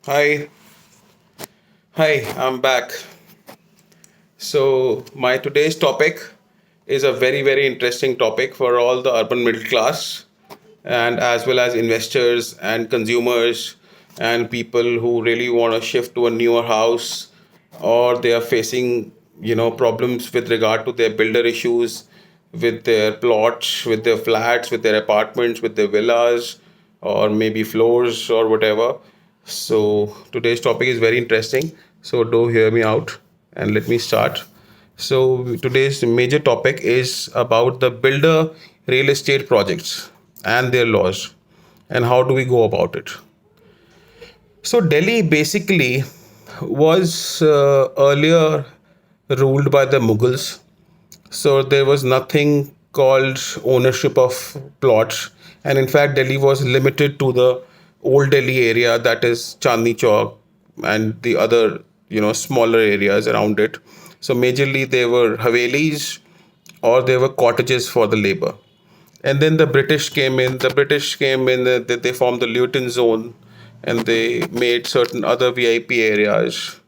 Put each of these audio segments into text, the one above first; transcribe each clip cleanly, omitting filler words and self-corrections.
Hi, I'm back. So, my today's topic is a very interesting topic for all the urban middle class and as well as investors and consumers and people who really want to shift to a newer house or they are facing, problems with regard to their builder issues with their plots, with their flats, with their apartments, with their villas or maybe floors or whatever. So today's topic is very interesting. So do hear me out and let me start. So today's major topic is about the builder real estate projects and their laws and how do we go about it. So Delhi basically was earlier ruled by the Mughals. So there was nothing called ownership of plots, and in fact, Delhi was limited to the old Delhi area, that is Chandni Chowk, and the other smaller areas around it. So majorly they were havelis or they were cottages for the labor. And then the British came in. The British came in. They formed the Luton Zone, and they made certain other VIP areas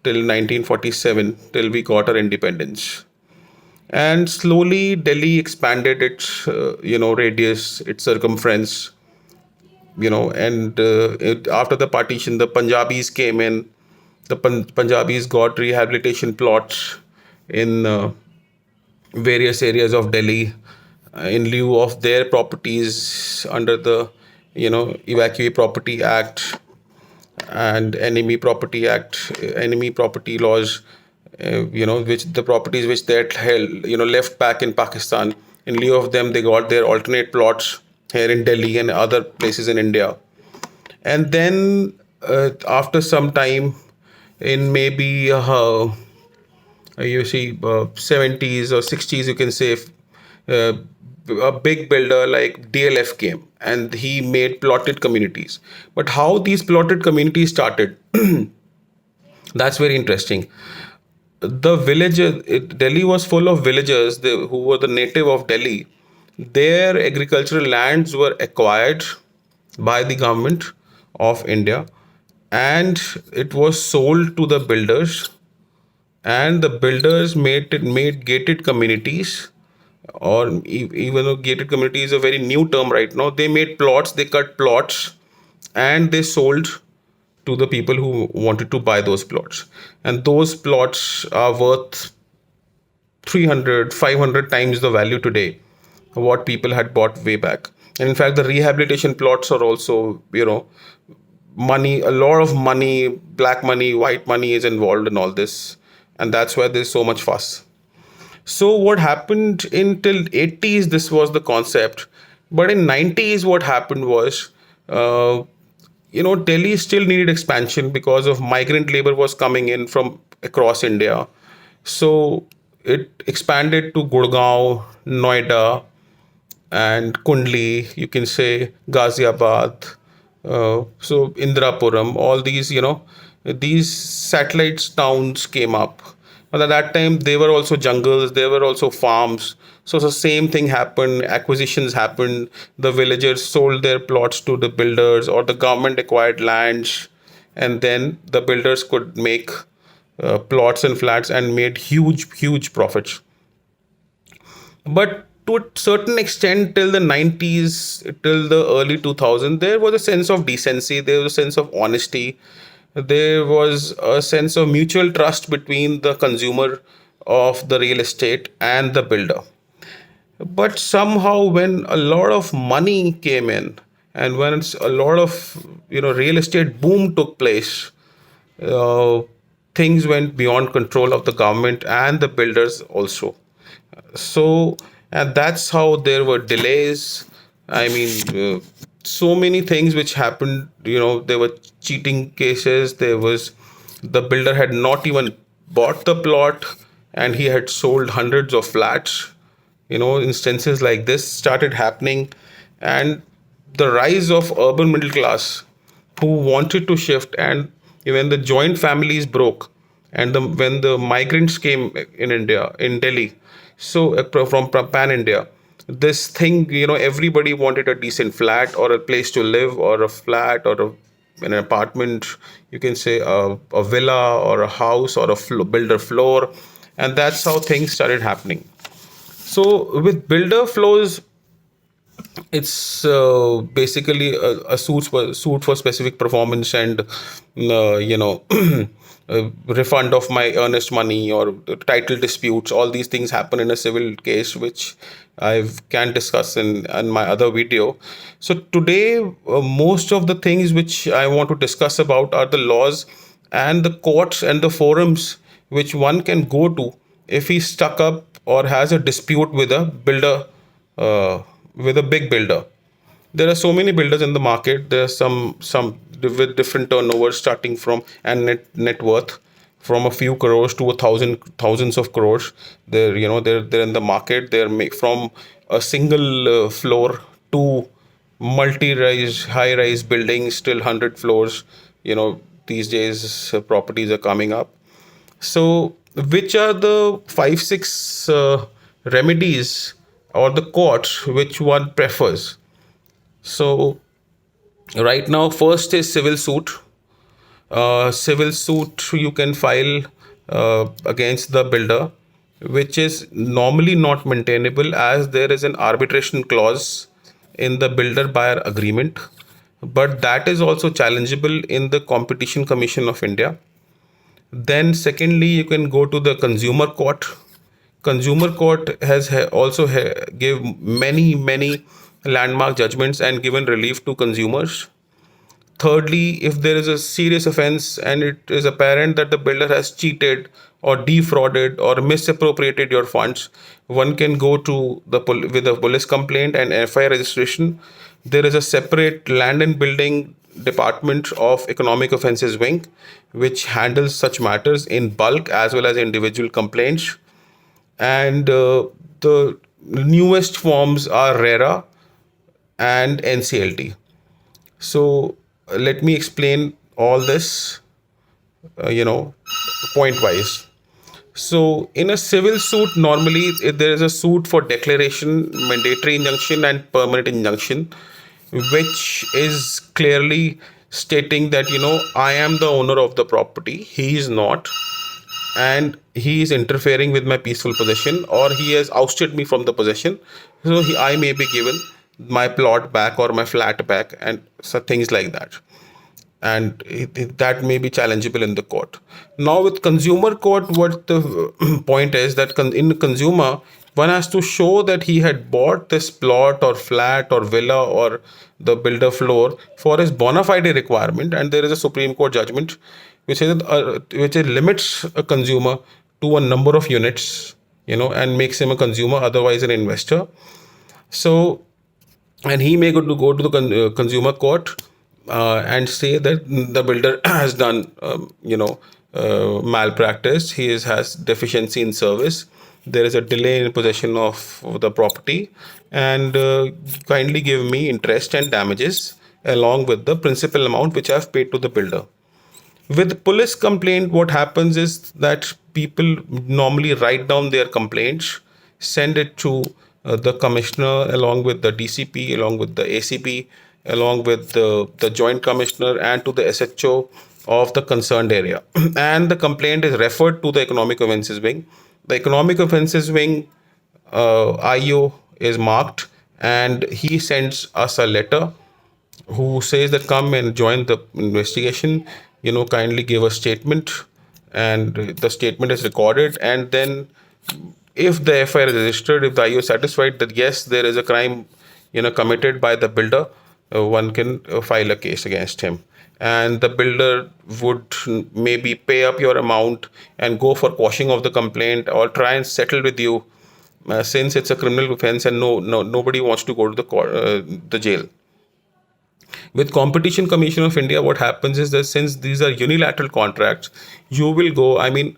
till 1947, till we got our independence. And slowly Delhi expanded its radius, its circumference, and after the partition the Punjabis came in. The Punjabis got rehabilitation plots in various areas of Delhi in lieu of their properties under the Evacuee Property Act and enemy property laws, which the properties which they had held, left back in Pakistan. In lieu of them, they got their alternate plots here in Delhi and other places in India. And then after some time, in maybe you see 70s or 60s, you can say, uh, a big builder like DLF came and he made plotted communities. But how these plotted communities started, that's very interesting. The villagers, Delhi was full of villagers who were the native of Delhi. Their agricultural lands were acquired by the government of India and it was sold to the builders, and the builders made gated communities, or even though gated community is a very new term right now, they made plots, they cut plots, and they sold to the people who wanted to buy those plots. And those plots are worth 300, 500 times the value today what people had bought way back. And in fact, the rehabilitation plots are also, money, a lot of money, black money, white money is involved in all this. And that's why there's so much fuss. So what happened in till 80s, this was the concept. But in 90s, what happened was, uh, Delhi still needed expansion because of migrant labor was coming in from across India. So it expanded to Gurgaon, Noida, and Kundli, you can say Ghaziabad, so Indrapuram, all these, these satellite towns came up. But at that time, they were also jungles, they were also farms. So the same thing happened, acquisitions happened, the villagers sold their plots to the builders or the government acquired lands, and then the builders could make plots and flats and made huge profits. But to a certain extent, till the 90s, till the early 2000s, there was a sense of decency, there was a sense of honesty, there was a sense of mutual trust between the consumer of the real estate and the builder. But somehow, when a lot of money came in, and when a lot of real estate boom took place, uh, things went beyond control of the government and the builders also. So, and that's how there were delays. I mean, so many things which happened. There were cheating cases. There was, the builder had not even bought the plot and he had sold hundreds of flats. Instances like this started happening, and the rise of urban middle class who wanted to shift. And when the joint families broke and when the migrants came in India, in Delhi, so from pan India, this thing, everybody wanted a decent flat or a place to live or a flat or a an apartment, you can say a villa or a house or a builder floor, and that's how things started happening. So with builder floors, it's basically a suit for specific performance and refund of my earnest money or title disputes. All these things happen in a civil case, which I can discuss in my other video. So today, most of the things which I want to discuss about are the laws and the courts and the forums which one can go to if he's stuck up or has a dispute with a builder, uh, with a big builder. There are so many builders in the market. There are some with different turnovers, starting from and net worth from a few crores to thousands of crores. They're in the market. They're from a single floor to multi-rise, high-rise buildings till 100 floors. These days properties are coming up. So, which are the 5 6 remedies or the courts which one prefers? So, right now, first is civil suit. Civil suit you can file against the builder, which is normally not maintainable as there is an arbitration clause in the builder buyer agreement. But that is also challengeable in the Competition Commission of India. Then, secondly, you can go to the consumer court. Consumer court has also gave many landmark judgments and given relief to consumers. Thirdly, if there is a serious offense and it is apparent that the builder has cheated or defrauded or misappropriated your funds, one can go to with a police complaint and FIR registration. There is a separate land and building department of economic offences wing which handles such matters in bulk as well as individual complaints. And the newest forms are RERA and NCLT. So let me explain all this, you know, point wise. So in a civil suit, normally there is a suit for declaration, mandatory injunction, and permanent injunction, which is clearly stating that I am the owner of the property, he is not, and he is interfering with my peaceful possession, or he has ousted me from the possession. So I may be given my plot back or my flat back, and so things like that. And that may be challengeable in the court. Now, with consumer court, what the point is that in consumer, one has to show that he had bought this plot or flat or villa or the builder floor for his bona fide requirement, and there is a Supreme Court judgment which says which limits a consumer to a number of units, and makes him a consumer, otherwise an investor. So, and he may go to the consumer court and say that the builder has done malpractice, has deficiency in service, there is a delay in possession of the property, and kindly give me interest and damages along with the principal amount which I have paid to the builder. With police complaint, what happens is that people normally write down their complaints, send it to the commissioner along with the DCP, along with the ACP, along with the joint commissioner, and to the SHO of the concerned area. And the complaint is referred to the economic offences wing. The economic offences wing IO is marked, and he sends us a letter who says that come and join the investigation, kindly give a statement, and the statement is recorded. And then if the FIR is registered, if the IO is satisfied that yes, there is a crime committed by the builder, one can file a case against him, and the builder would maybe pay up your amount and go for quashing of the complaint or try and settle with you, since it's a criminal offense and nobody wants to go to the jail. With Competition Commission of India, what happens is that since these are unilateral contracts, you will go, I mean,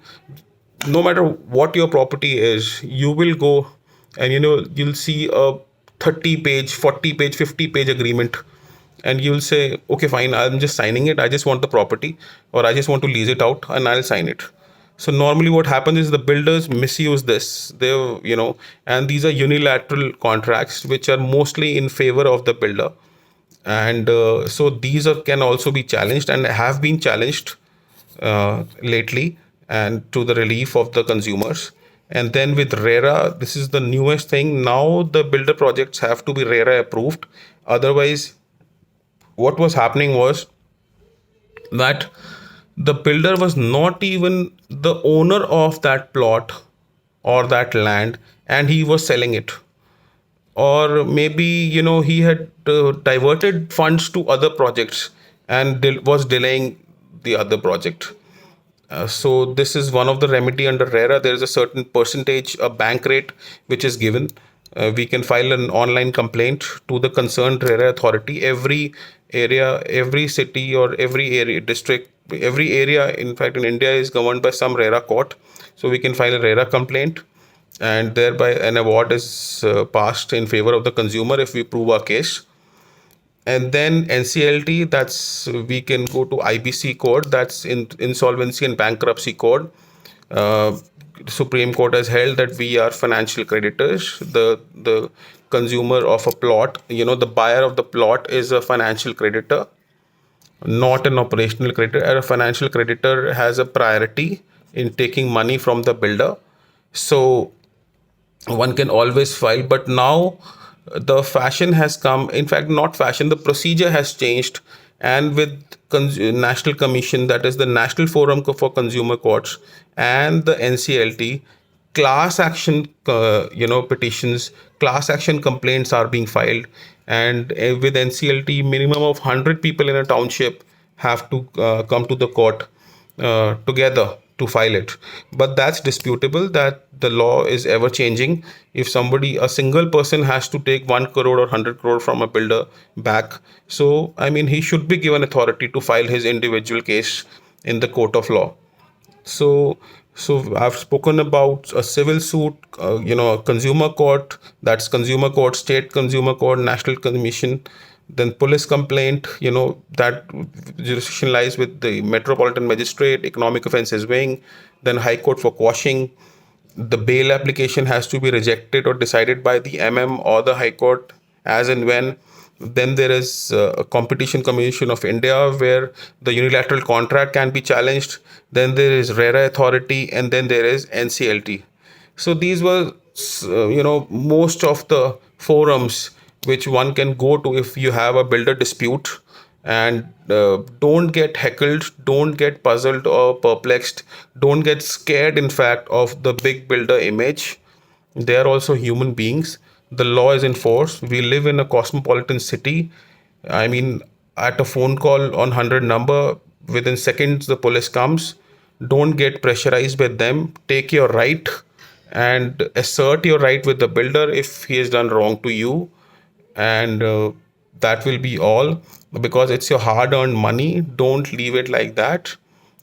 no matter what your property is, you will go and you'll see a 30-page, 40-page, 50-page agreement, and you'll say, okay, fine, I'm just signing it, I just want the property, or I just want to lease it out, and I'll sign it. So normally what happens is the builders misuse this. And these are unilateral contracts which are mostly in favor of the builder. and so these can also be challenged and have been challenged lately, and to the relief of the consumers. And then with RERA, this is the newest thing. Now the builder projects have to be RERA approved. Otherwise, what was happening was that the builder was not even the owner of that plot or that land, and he was selling it. Or maybe, he had diverted funds to other projects and was delaying the other project. So this is one of the remedy under RERA. There is a certain percentage, a bank rate, which is given. We can file an online complaint to the concerned RERA authority. Every area, every city, or every area district, every area, in fact, in India, is governed by some RERA court. So we can file a RERA complaint, and thereby an award is passed in favor of the consumer if we prove our case. And then NCLT, that's we can go to IBC code, that's in insolvency and bankruptcy code. uh, Supreme Court has held that we are financial creditors. The consumer of a plot, the buyer of the plot, is a financial creditor, not an operational creditor. And a financial creditor has a priority in taking money from the builder. So one can always file. But now the fashion has come, in fact, not fashion, the procedure has changed. And with national commission, that is the National Forum for Consumer Courts, and the NCLT, class action petitions, class action complaints are being filed. And with NCLT, minimum of 100 people in a township have to come to the court together to file it. But that's disputable, that the law is ever changing. If somebody, a single person, has to take 1 crore or 100 crore from a builder back, so I mean, he should be given authority to file his individual case in the court of law. So I've spoken about a civil suit, a consumer court, that's consumer court, state consumer court, national commission. Then police complaint, that jurisdiction lies with the metropolitan magistrate, economic offences wing. Then high court for quashing. The bail application has to be rejected or decided by the or the high court, as and when. Then there is a competition commission of India, where the unilateral contract can be challenged. Then there is RERA authority, and then there is NCLT. So these were most of the forums which one can go to if you have a builder dispute. And don't get heckled, don't get puzzled or perplexed, don't get scared, in fact, of the big builder image. They are also human beings. The law is in force. We live in a cosmopolitan city. I mean, at a phone call on 100 number, within seconds the police comes. Don't get pressurized by them. Take your right and assert your right with the builder if he has done wrong to you. And that will be all, because it's your hard earned money. Don't leave it like that.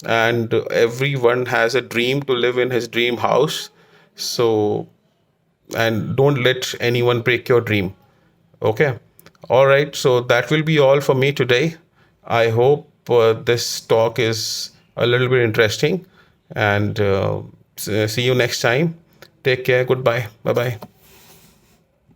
And everyone has a dream to live in his dream house. So, and don't let anyone break your dream. Okay. All right. So that will be all for me today. I hope this talk is a little bit interesting. And see you next time. Take care. Goodbye. Bye bye.